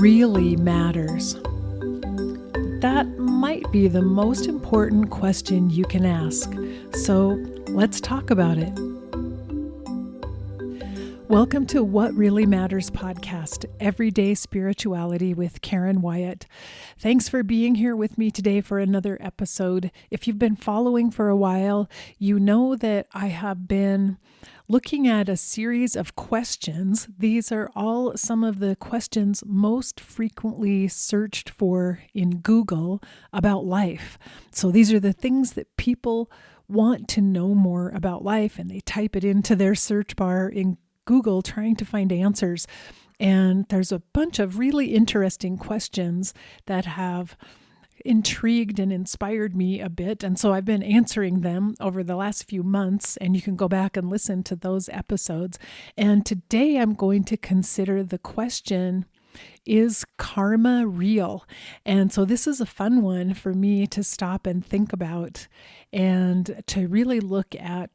really matters? That might be the most important question you can ask. So let's talk about it. Welcome to What Really Matters podcast, Everyday Spirituality with Karen Wyatt. Thanks for being here with me today for another episode. If you've been following for a while, you know that I have been looking at a series of questions. These are all some of the questions most frequently searched for in Google about life. So these are the things that people want to know more about life, and they type it into their search bar in Google trying to find answers. And there's a bunch of really interesting questions that have intrigued and inspired me a bit. And so I've been answering them over the last few months, and you can go back and listen to those episodes. And today I'm going to consider the question, is karma real? And so this is a fun one for me to stop and think about and to really look at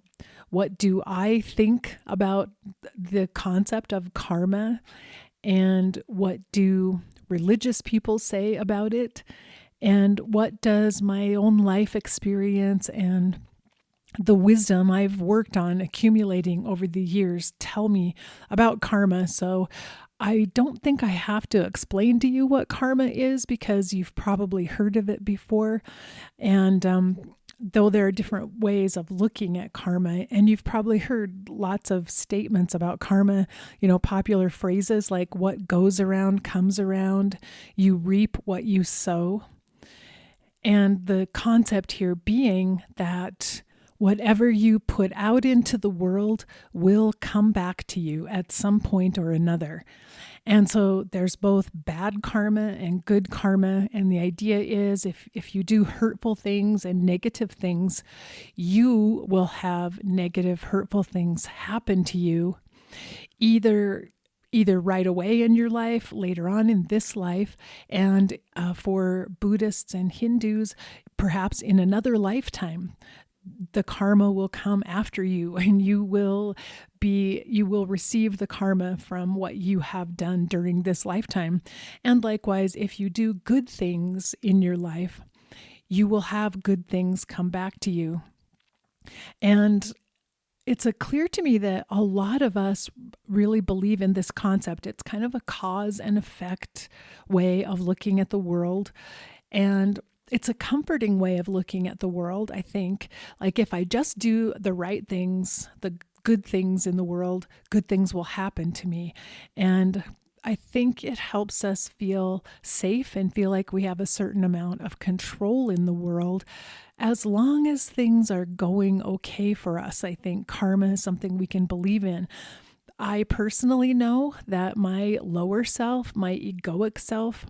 what do I think about the concept of karma, and what do religious people say about it, and what does my own life experience and the wisdom I've worked on accumulating over the years tell me about karma. So I don't think I have to explain to you what karma is, because you've probably heard of it before. And though there are different ways of looking at karma, and you've probably heard lots of statements about karma, popular phrases like what goes around comes around, you reap what you sow. And the concept here being that whatever you put out into the world will come back to you at some point or another. And so there's both bad karma and good karma. And the idea is if you do hurtful things and negative things, you will have negative, hurtful things happen to you, either right away in your life, later on in this life, and for Buddhists and Hindus, perhaps in another lifetime. The karma will come after you, and you will receive the karma from what you have done during this lifetime. And likewise, if you do good things in your life, you will have good things come back to you. And it's clear to me that a lot of us really believe in this concept. It's kind of a cause and effect way of looking at the world. And it's a comforting way of looking at the world, I think. Like, if I just do the right things, the good things in the world, good things will happen to me. And I think it helps us feel safe and feel like we have a certain amount of control in the world. As long as things are going okay for us, I think karma is something we can believe in. I personally know that my lower self, my egoic self,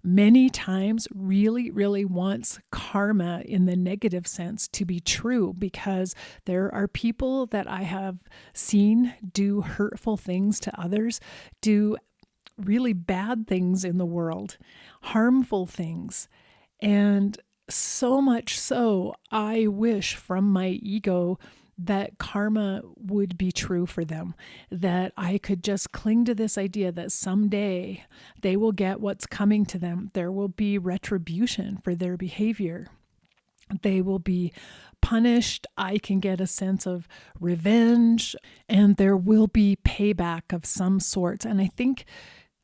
many times really, really wants karma in the negative sense to be true, because there are people that I have seen do hurtful things to others, do really bad things in the world, harmful things. And so much so, I wish from my ego that karma would be true for them, that I could just cling to this idea that someday they will get what's coming to them. There will be retribution for their behavior. They will be punished. I can get a sense of revenge, and there will be payback of some sort. And I think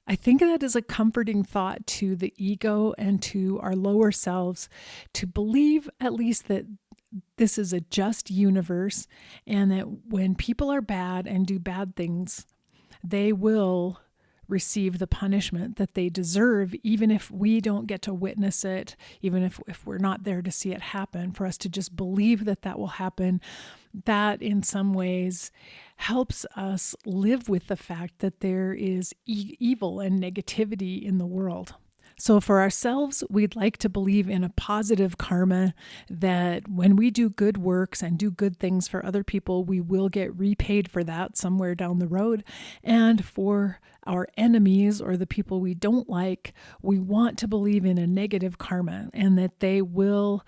that is a comforting thought to the ego and to our lower selves, to believe at least that this is a just universe, and that when people are bad and do bad things, they will receive the punishment that they deserve, even if we don't get to witness it, even if we're not there to see it happen. For us to just believe that that will happen, that in some ways helps us live with the fact that there is evil and negativity in the world. So for ourselves, we'd like to believe in a positive karma, that when we do good works and do good things for other people, we will get repaid for that somewhere down the road. And for our enemies or the people we don't like, we want to believe in a negative karma, and that they will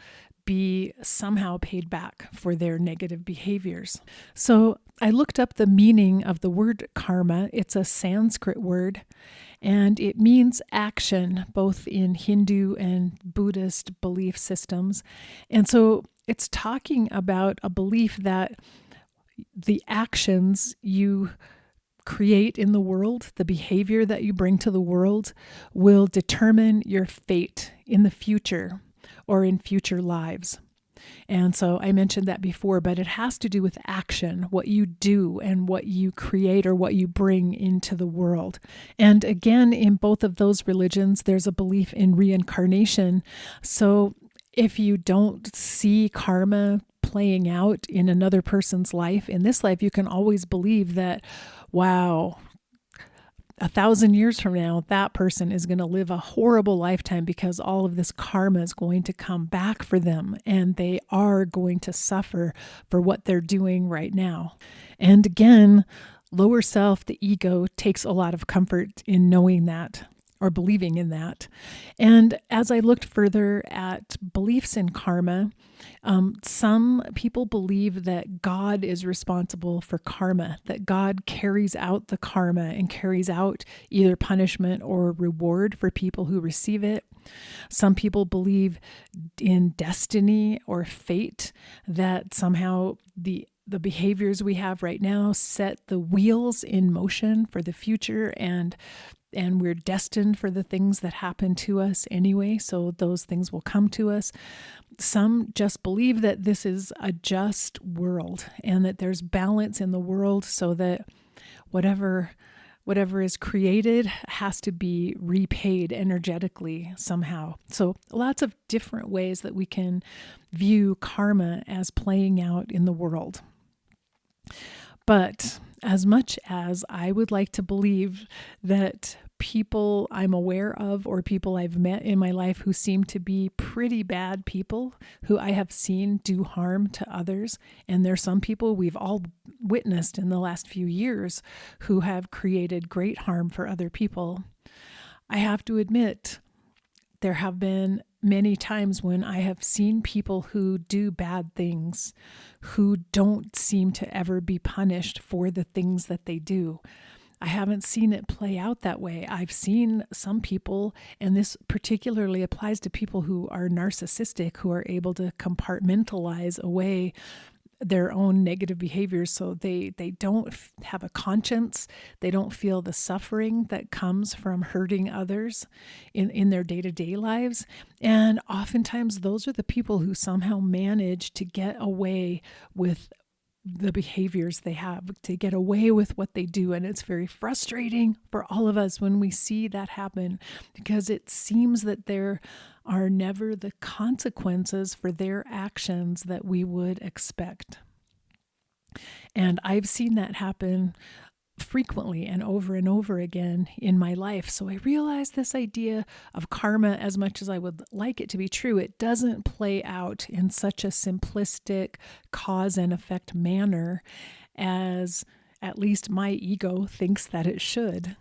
be somehow paid back for their negative behaviors. So I looked up the meaning of the word karma. It's a Sanskrit word, And it means action, both in Hindu and Buddhist belief systems. And so it's talking about a belief that the actions you create in the world, the behavior that you bring to the world, will determine your fate in the future or in future lives. And so I mentioned that before, but it has to do with action, what you do and what you create or what you bring into the world. And again, in both of those religions, there's a belief in reincarnation. So if you don't see karma playing out in another person's life, in this life, you can always believe that, wow, 1,000 years from now, that person is going to live a horrible lifetime because all of this karma is going to come back for them and they are going to suffer for what they're doing right now. And again, lower self, the ego, takes a lot of comfort in knowing that or believing in that. And as I looked further at beliefs in karma, some people believe that God is responsible for karma, that God carries out the karma and carries out either punishment or reward for people who receive it. Some people believe in destiny or fate, that somehow the behaviors we have right now set the wheels in motion for the future, and we're destined for the things that happen to us anyway, so those things will come to us. Some just believe that this is a just world and that there's balance in the world, so that whatever is created has to be repaid energetically somehow. So lots of different ways that we can view karma as playing out in the world. But as much as I would like to believe that people I'm aware of or people I've met in my life who seem to be pretty bad people who I have seen do harm to others, and there's some people we've all witnessed in the last few years who have created great harm for other people, I have to admit there have been many times when I have seen people who do bad things who don't seem to ever be punished for the things that they do. I haven't seen it play out that way. I've seen some people, and this particularly applies to people who are narcissistic, who are able to compartmentalize away their own negative behaviors, so they don't have a conscience. They don't feel the suffering that comes from hurting others in their day-to-day lives. And oftentimes those are the people who somehow manage to get away with the behaviors they have, to get away with what they do. And it's very frustrating for all of us when we see that happen, because it seems that there are never the consequences for their actions that we would expect. And I've seen that happen frequently and over again in my life. So I realized this idea of karma, as much as I would like it to be true, it doesn't play out in such a simplistic cause and effect manner as at least my ego thinks that it should.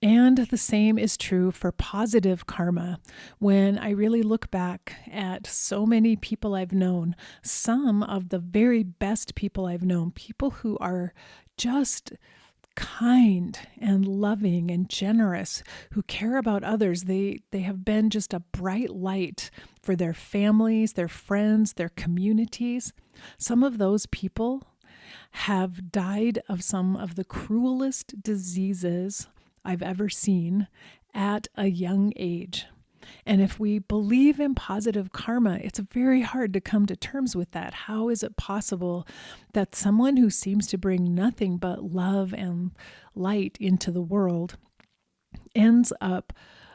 And the same is true for positive karma. When I really look back at so many people I've known, some of the very best people I've known, people who are just kind and loving and generous, who care about others. They have been just a bright light for their families, their friends, their communities. Some of those people have died of some of the cruelest diseases I've ever seen at a young age. And if we believe in positive karma, it's very hard to come to terms with that. How is it possible that someone who seems to bring nothing but love and light into the world ends up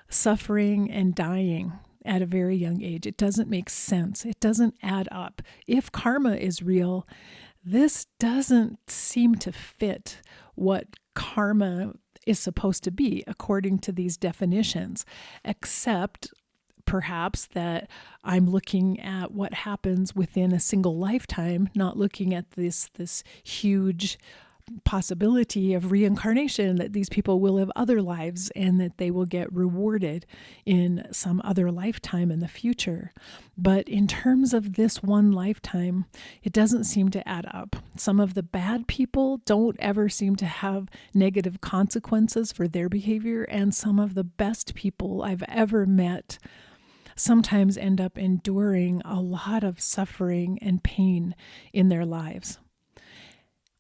suffering and dying at a very young age? It doesn't make sense. It doesn't add up. If karma is real, this doesn't seem to fit what karma is supposed to be according to these definitions, except perhaps that I'm looking at what happens within a single lifetime, not looking at this huge possibility of reincarnation, that these people will live other lives and that they will get rewarded in some other lifetime in the future. But in terms of this one lifetime, it doesn't seem to add up. Some of the bad people don't ever seem to have negative consequences for their behavior, and some of the best people I've ever met sometimes end up enduring a lot of suffering and pain in their lives.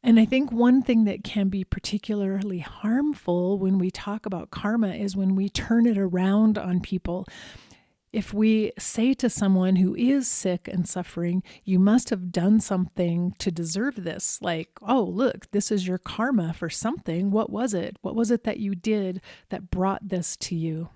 And I think one thing that can be particularly harmful when we talk about karma is when we turn it around on people. If we say to someone who is sick and suffering, you must have done something to deserve this, like, oh, look, this is your karma for something. What was it? What was it that you did that brought this to you?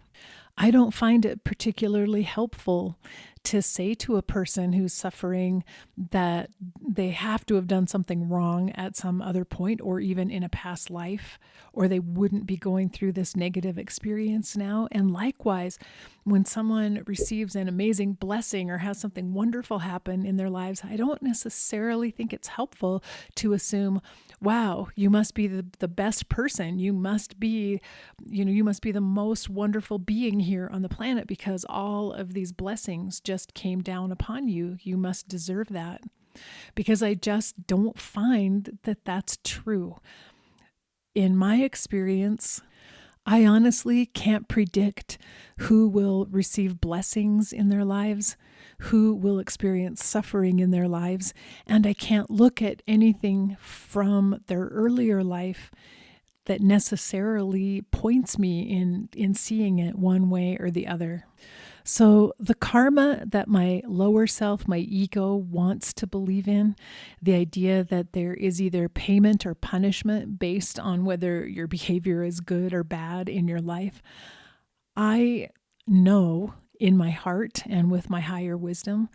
I don't find it particularly helpful to say to a person who's suffering that they have to have done something wrong at some other point, or even in a past life, or they wouldn't be going through this negative experience now. And likewise, when someone receives an amazing blessing or has something wonderful happen in their lives, I don't necessarily think it's helpful to assume, wow, you must be the best person. You must be the most wonderful being here on the planet because all of these blessings just came down upon you. You must deserve that. Because I just don't find that that's true. In my experience, I honestly can't predict who will receive blessings in their lives, who will experience suffering in their lives, and I can't look at anything from their earlier life that necessarily points me in seeing it one way or the other. So the karma that my lower self, my ego, wants to believe in, the idea that there is either payment or punishment based on whether your behavior is good or bad in your life, I know in my heart and with my higher wisdom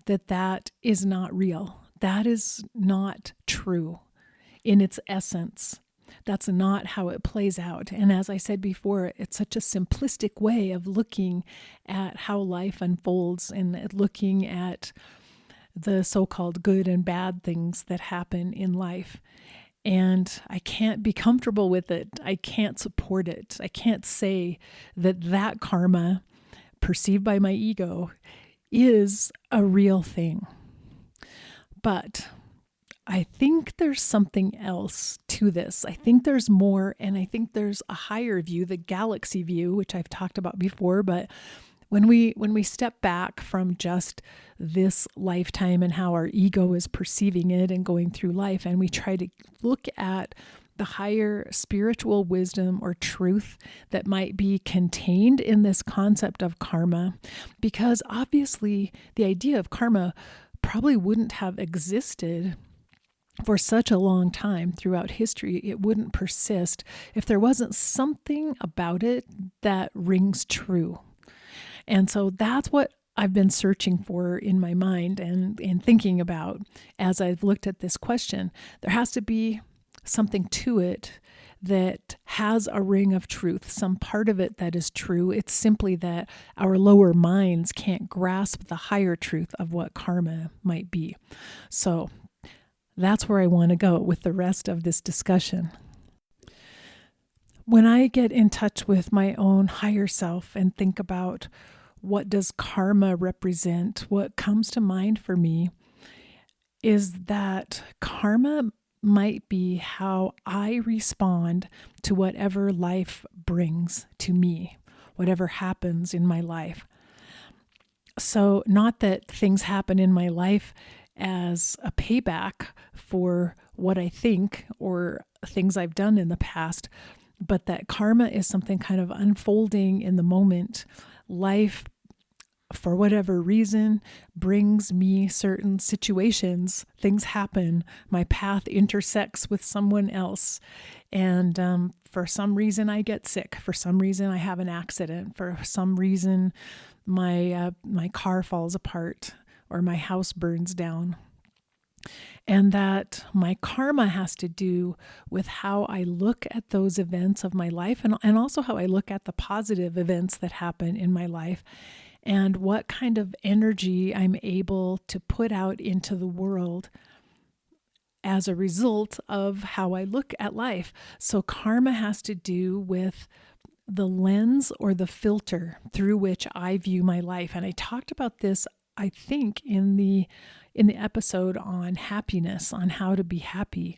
that that is not real. That is not true in its essence. That's not how it plays out. And as I said before, it's such a simplistic way of looking at how life unfolds and looking at the so-called good and bad things that happen in life. And I can't be comfortable with it. I can't support it. I can't say that karma perceived by my ego is a real thing. But I think there's something else to this. I think there's more, and I think there's a higher view, the galaxy view, which I've talked about before. But when we step back from just this lifetime and how our ego is perceiving it and going through life, and we try to look at the higher spiritual wisdom or truth that might be contained in this concept of karma, because obviously the idea of karma probably wouldn't have existed for such a long time throughout history. It wouldn't persist if there wasn't something about it that rings true. And so that's what I've been searching for in my mind and thinking about as I've looked at this question. There has to be something to it that has a ring of truth, some part of it that is true. It's simply that our lower minds can't grasp the higher truth of what karma might be. So that's where I want to go with the rest of this discussion. When I get in touch with my own higher self and think about what does karma represent, what comes to mind for me is that karma might be how I respond to whatever life brings to me, whatever happens in my life. So not that things happen in my life as a payback for what I think or things I've done in the past, but that karma is something kind of unfolding in the moment. Life, for whatever reason, brings me certain situations. Things happen. My path intersects with someone else. And for some reason I get sick. For some reason I have an accident. For some reason my car falls apart or my house burns down. And that my karma has to do with how I look at those events of my life and also how I look at the positive events that happen in my life and what kind of energy I'm able to put out into the world as a result of how I look at life. So karma has to do with the lens or the filter through which I view my life. And I talked about this, I think, in the episode on happiness, on how to be happy,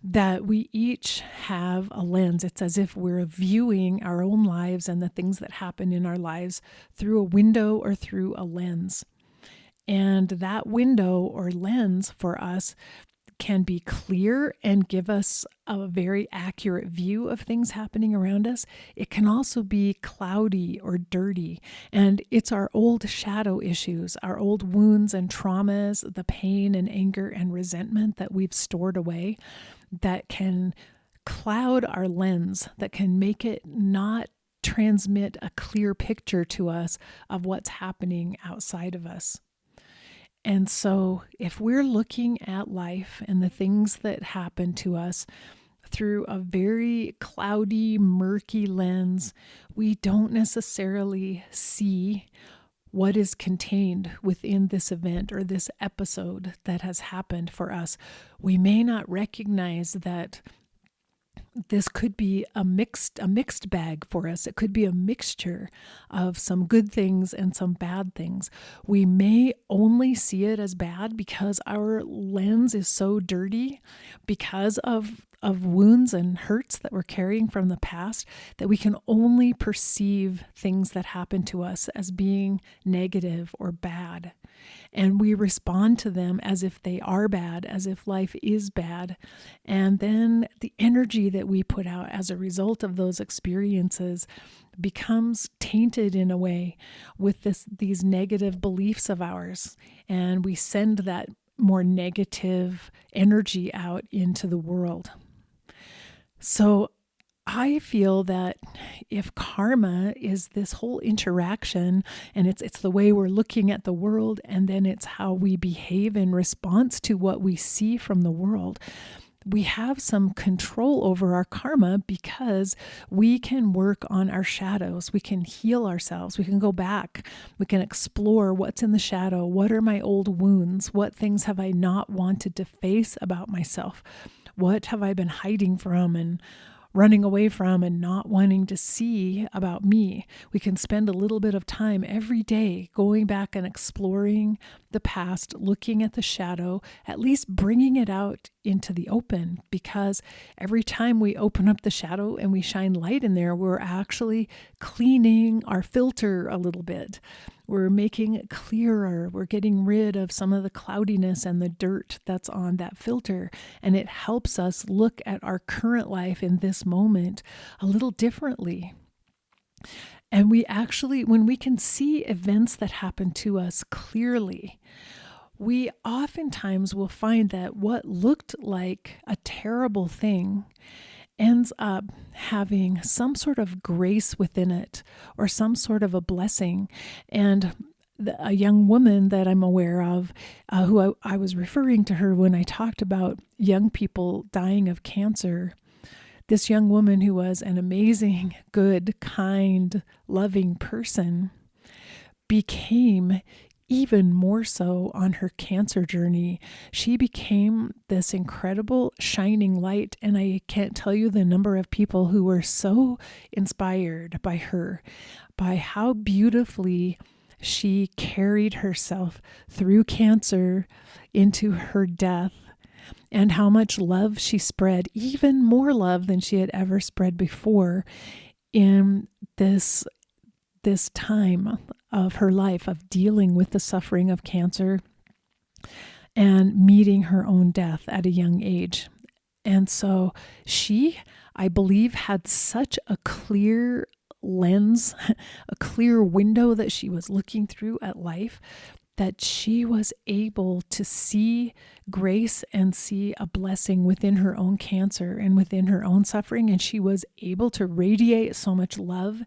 that we each have a lens. It's as if we're viewing our own lives and the things that happen in our lives through a window or through a lens. And that window or lens for us can be clear and give us a very accurate view of things happening around us. It can also be cloudy or dirty, and it's our old shadow issues, our old wounds and traumas, the pain and anger and resentment that we've stored away that can cloud our lens, that can make it not transmit a clear picture to us of what's happening outside of us. And so if we're looking at life and the things that happen to us through a very cloudy, murky lens, we don't necessarily see what is contained within this event or this episode that has happened for us. We may not recognize that this could be a mixed bag for us. It could be a mixture of some good things and some bad things. We may only see it as bad because our lens is so dirty because of wounds and hurts that we're carrying from the past, that we can only perceive things that happen to us as being negative or bad. And we respond to them as if they are bad, as if life is bad. And then the energy that we put out as a result of those experiences becomes tainted in a way with these negative beliefs of ours. And we send that more negative energy out into the world. So I feel that if karma is this whole interaction, and it's the way we're looking at the world, and then it's how we behave in response to what we see from the world, we have some control over our karma because we can work on our shadows. We can heal ourselves. We can go back. We can explore what's in the shadow. What are my old wounds? What things have I not wanted to face about myself? What have I been hiding from and running away from and not wanting to see about me? We can spend a little bit of time every day going back and exploring the past, looking at the shadow, at least bringing it out into the open, because every time we open up the shadow and we shine light in there, we're actually cleaning our filter a little bit. We're making it clearer. We're getting rid of some of the cloudiness and the dirt that's on that filter. And it helps us look at our current life in this moment a little differently. And we actually, when we can see events that happen to us clearly, we oftentimes will find that what looked like a terrible thing ends up having some sort of grace within it or some sort of a blessing. And a young woman that I'm aware of, who I was referring to her when I talked about young people dying of cancer, this young woman who was an amazing, good, kind, loving person became even more so on her cancer journey. She became this incredible shining light, and I can't tell you the number of people who were so inspired by her, by how beautifully she carried herself through cancer into her death, and how much love she spread, even more love than she had ever spread before in this time of her life of dealing with the suffering of cancer and meeting her own death at a young age. And so she, I believe, had such a clear lens, a clear window that she was looking through at life, that she was able to see grace and see a blessing within her own cancer and within her own suffering. And she was able to radiate so much love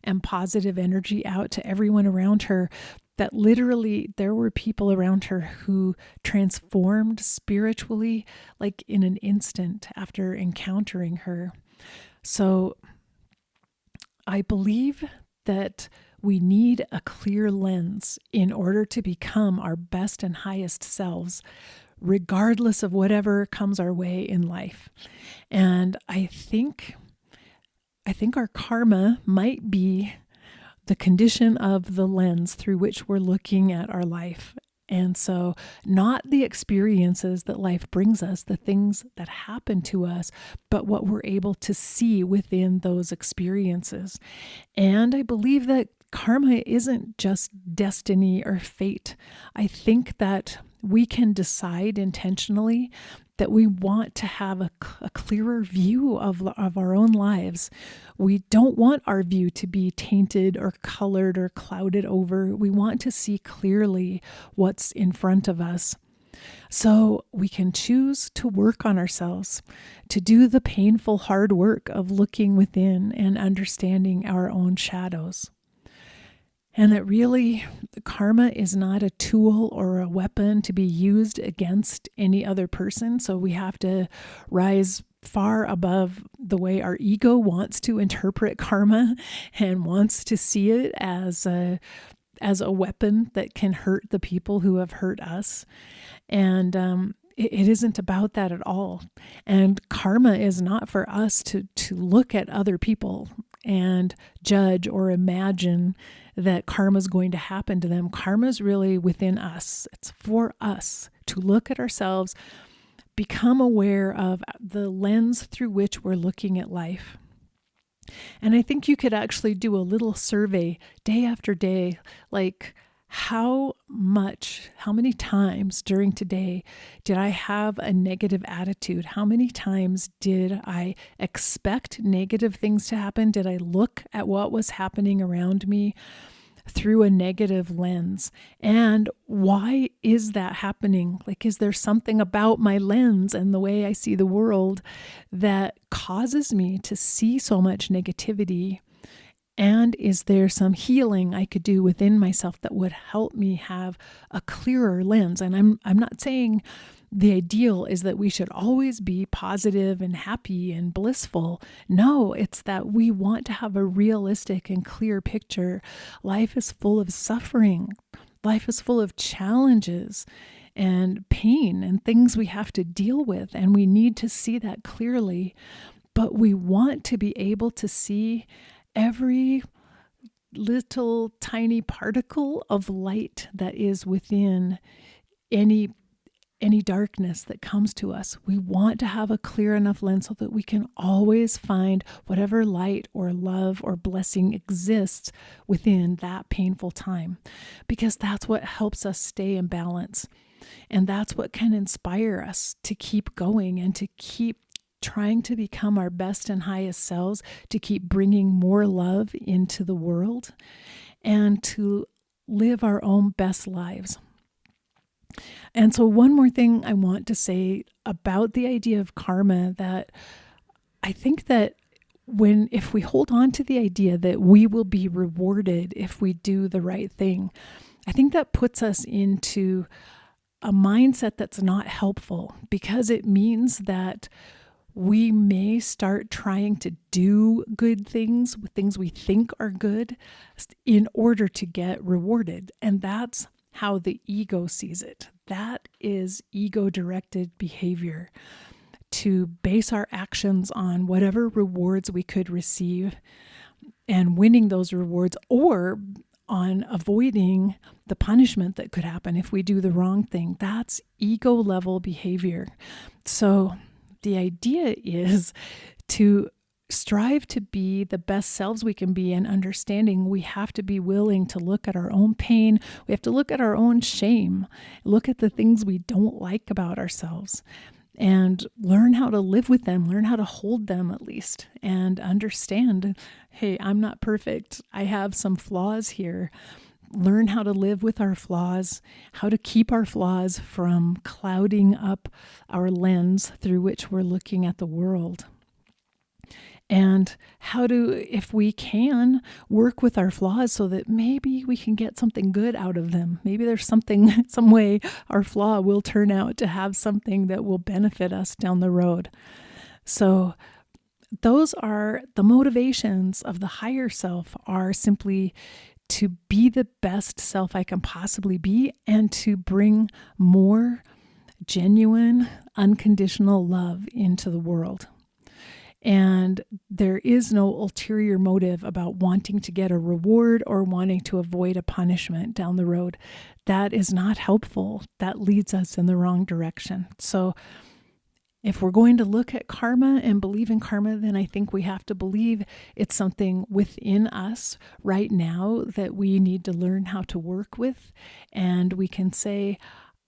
and positive energy out to everyone around her that literally there were people around her who transformed spiritually, like in an instant after encountering her. So I believe that we need a clear lens in order to become our best and highest selves, regardless of whatever comes our way in life. And I think our karma might be the condition of the lens through which we're looking at our life. And so not the experiences that life brings us, the things that happen to us, but what we're able to see within those experiences. And I believe that karma isn't just destiny or fate. I think that we can decide intentionally that we want to have a clearer view of our own lives. We don't want our view to be tainted or colored or clouded over. We want to see clearly what's in front of us. So we can choose to work on ourselves, to do the painful, hard work of looking within and understanding our own shadows. And that really, the karma is not a tool or a weapon to be used against any other person. So we have to rise far above the way our ego wants to interpret karma and wants to see it as a weapon that can hurt the people who have hurt us. And it isn't about that at all. And karma is not for us to look at other people and judge or imagine that karma is going to happen to them. Karma is really within us. It's for us to look at ourselves, become aware of the lens through which we're looking at life. And I think you could actually do a little survey day after day, like how many times during today did I have a negative attitude? How many times did I expect negative things to happen? Did I look at what was happening around me through a negative lens? And why is that happening? Like, is there something about my lens and the way I see the world that causes me to see so much negativity? And is there some healing I could do within myself that would help me have a clearer lens? And I'm not saying the ideal is that we should always be positive and happy and blissful. No, it's that we want to have a realistic and clear picture. Life is full of suffering. Life is full of challenges and pain and things we have to deal with. And we need to see that clearly. But we want to be able to see every little tiny particle of light that is within any darkness that comes to us. We want to have a clear enough lens so that we can always find whatever light or love or blessing exists within that painful time, because that's what helps us stay in balance. And that's what can inspire us to keep going and to keep trying to become our best and highest selves, to keep bringing more love into the world, and to live our own best lives. And so one more thing I want to say about the idea of karma, that I think that if we hold on to the idea that we will be rewarded if we do the right thing, I think that puts us into a mindset that's not helpful, because it means that we may start trying to do good things we think are good in order to get rewarded. And that's how the ego sees it. That is ego-directed behavior, to base our actions on whatever rewards we could receive and winning those rewards, or on avoiding the punishment that could happen if we do the wrong thing. That's ego-level behavior. So the idea is to strive to be the best selves we can be, and understanding we have to be willing to look at our own pain. We have to look at our own shame, look at the things we don't like about ourselves, and learn how to live with them, learn how to hold them at least, and understand, hey, I'm not perfect. I have some flaws here. Learn how to live with our flaws, how to keep our flaws from clouding up our lens through which we're looking at the world. And how to, if we can, work with our flaws so that maybe we can get something good out of them. Maybe there's some way our flaw will turn out to have something that will benefit us down the road. So those are the motivations of the higher self, are simply to be the best self I can possibly be, and to bring more genuine, unconditional love into the world. And there is no ulterior motive about wanting to get a reward or wanting to avoid a punishment down the road. That is not helpful. That leads us in the wrong direction. So if we're going to look at karma and believe in karma, then I think we have to believe it's something within us right now that we need to learn how to work with. And we can say,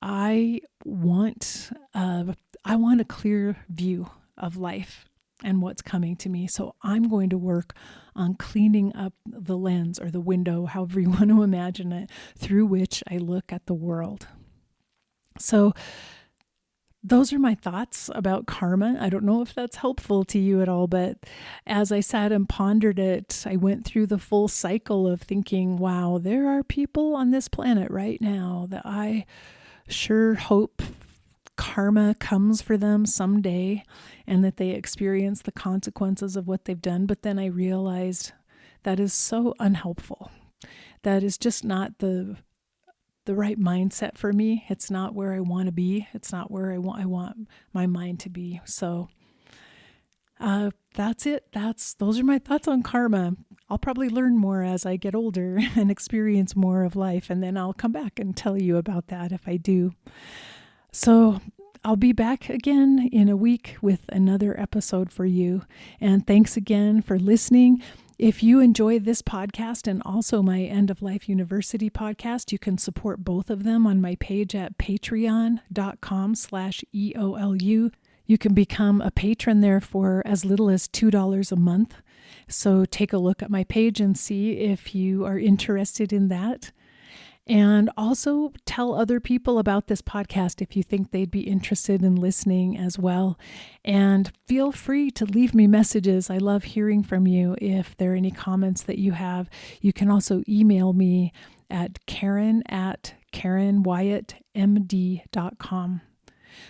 I want a clear view of life and what's coming to me. So I'm going to work on cleaning up the lens or the window, however you want to imagine it, through which I look at the world. So those are my thoughts about karma. I don't know if that's helpful to you at all, but as I sat and pondered it, I went through the full cycle of thinking, wow, there are people on this planet right now that I sure hope karma comes for them someday and that they experience the consequences of what they've done. But then I realized that is so unhelpful. That is just not the right mindset for me. It's not where I want to be. It's not where I want my mind to be. So that's it. Those are my thoughts on karma. I'll probably learn more as I get older and experience more of life, and then I'll come back and tell you about that if I do. So I'll be back again in a week with another episode for you. And thanks again for listening. If you enjoy this podcast and also my End of Life University podcast, you can support both of them on my page at patreon.com/EOLU. You can become a patron there for as little as $2 a month. So take a look at my page and see if you are interested in that. And also tell other people about this podcast if you think they'd be interested in listening as well. And feel free to leave me messages. I love hearing from you. If there are any comments that you have, you can also email me at karen@karenwyattmd.com.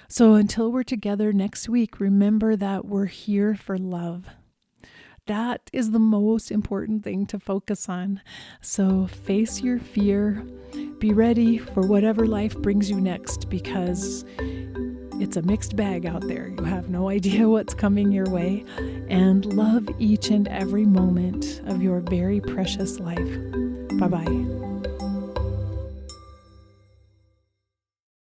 So until we're together next week, remember that we're here for love. That is the most important thing to focus on. So face your fear. Be ready for whatever life brings you next, because it's a mixed bag out there. You have no idea what's coming your way. And love each and every moment of your very precious life. Bye-bye.